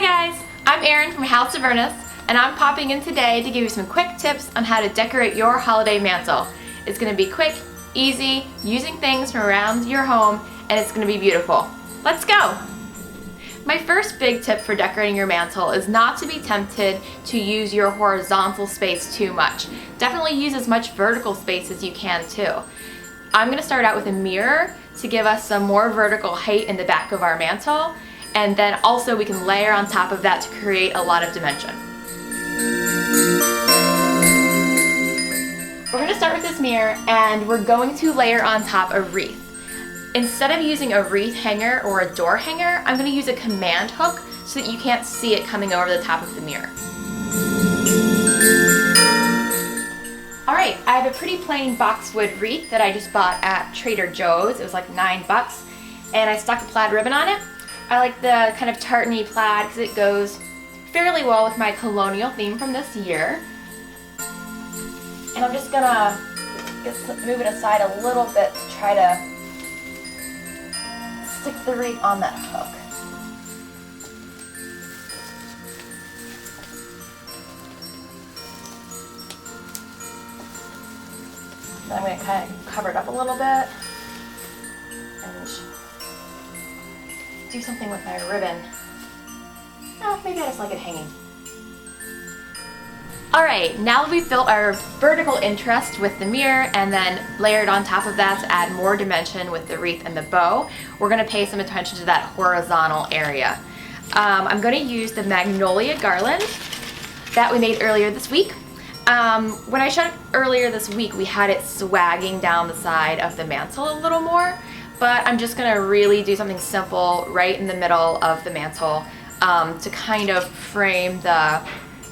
guys, I'm Erin from House of Ernest, and I'm popping in today to give you some quick tips on how to decorate your holiday mantle. It's going to be quick, easy, using things from around your home, and it's going to be beautiful. Let's go! My first big tip for decorating your mantle is not to be tempted to use your horizontal space too much. Definitely use as much vertical space as you can too. I'm going to start out with a mirror to give us some more vertical height in the back of our mantle, and then also we can layer on top of that to create a lot of dimension. We're going to start with this mirror, and we're going to layer on top a wreath. Instead of using a wreath hanger or a door hanger, I'm going to use a command hook so that you can't see it coming over the top of the mirror. Alright, I have a pretty plain boxwood wreath that I just bought at Trader Joe's. It was like $9, and I stuck a plaid ribbon on it. I like the kind of tartany plaid because it goes fairly well with my colonial theme from this year. And I'm just gonna move it aside a little bit to try to stick the wreath on that hook. Then I'm going to kind of cover it up a little bit and do something with my ribbon. Oh, maybe I just like it hanging. Alright, now that we've built our vertical interest with the mirror and then layered on top of that to add more dimension with the wreath and the bow, we're going to pay some attention to that horizontal area. I'm going to use the magnolia garland that we made earlier this week. When I showed it earlier this week, we had it swagging down the side of the mantle a little more, but I'm just going to really do something simple right in the middle of the mantle to kind of frame the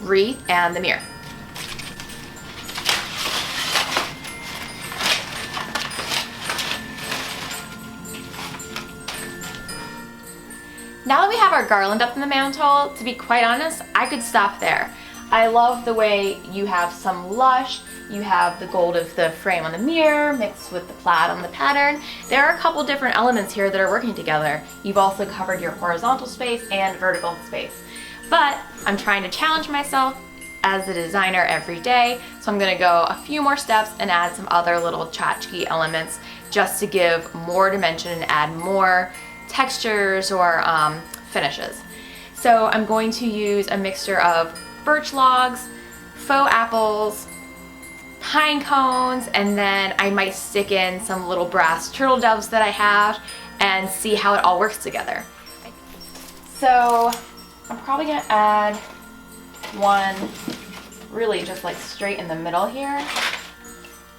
wreath and the mirror. Now that we have our garland up in the mantle, to be quite honest, I could stop there. I love the way you have some lush, you have the gold of the frame on the mirror mixed with the plaid on the pattern. There are a couple different elements here that are working together. You've also covered your horizontal space and vertical space. But I'm trying to challenge myself as a designer every day, so I'm going to go a few more steps and add some other little tchotchke elements just to give more dimension and add more textures or finishes. So I'm going to use a mixture of birch logs, faux apples, pine cones, and then I might stick in some little brass turtle doves that I have and see how it all works together. So I'm probably going to add one really just like straight in the middle here,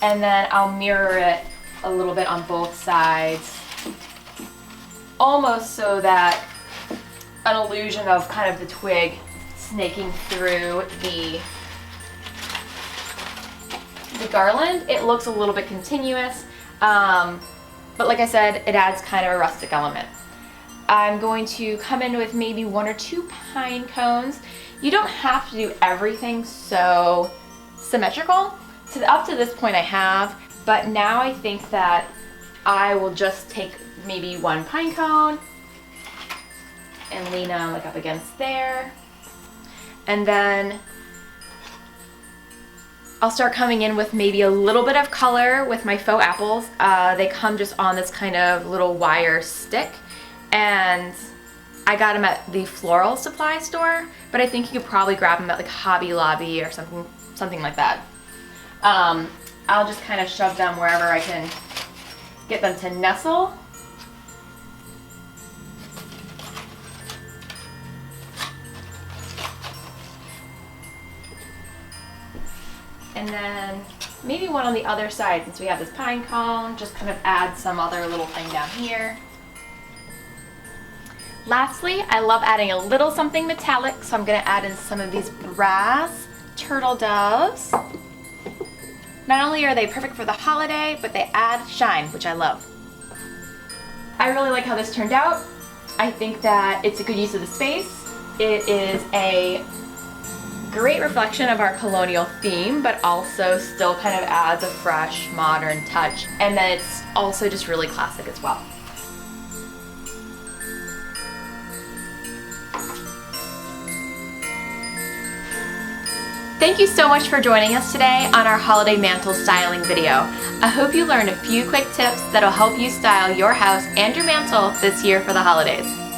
and then I'll mirror it a little bit on both sides, almost so that an illusion of kind of the twig snaking through the garland. It looks a little bit continuous, but like I said, it adds kind of a rustic element. I'm going to come in with maybe 1 or 2 pine cones. You don't have to do everything so symmetrical. So up to this point I have, but now I think that I will just take maybe 1 pine cone and lean on like up against there. And then I'll start coming in with maybe a little bit of color with my faux apples. They come just on this kind of little wire stick, and I got them at the floral supply store, but I think you could probably grab them at like Hobby Lobby or something like that. I'll just kind of shove them wherever I can get them to nestle. And then maybe one on the other side, since we have this pine cone, just kind of add some other little thing down here. Lastly, I love adding a little something metallic, so I'm going to add in some of these brass turtle doves. Not only are they perfect for the holiday, but they add shine, which I love. I really like how this turned out. I think that it's a good use of the space. It is a great reflection of our colonial theme, but also still kind of adds a fresh, modern touch. And then it's also just really classic as well. Thank you so much for joining us today on our holiday mantle styling video. I hope you learned a few quick tips that'll help you style your house and your mantle this year for the holidays.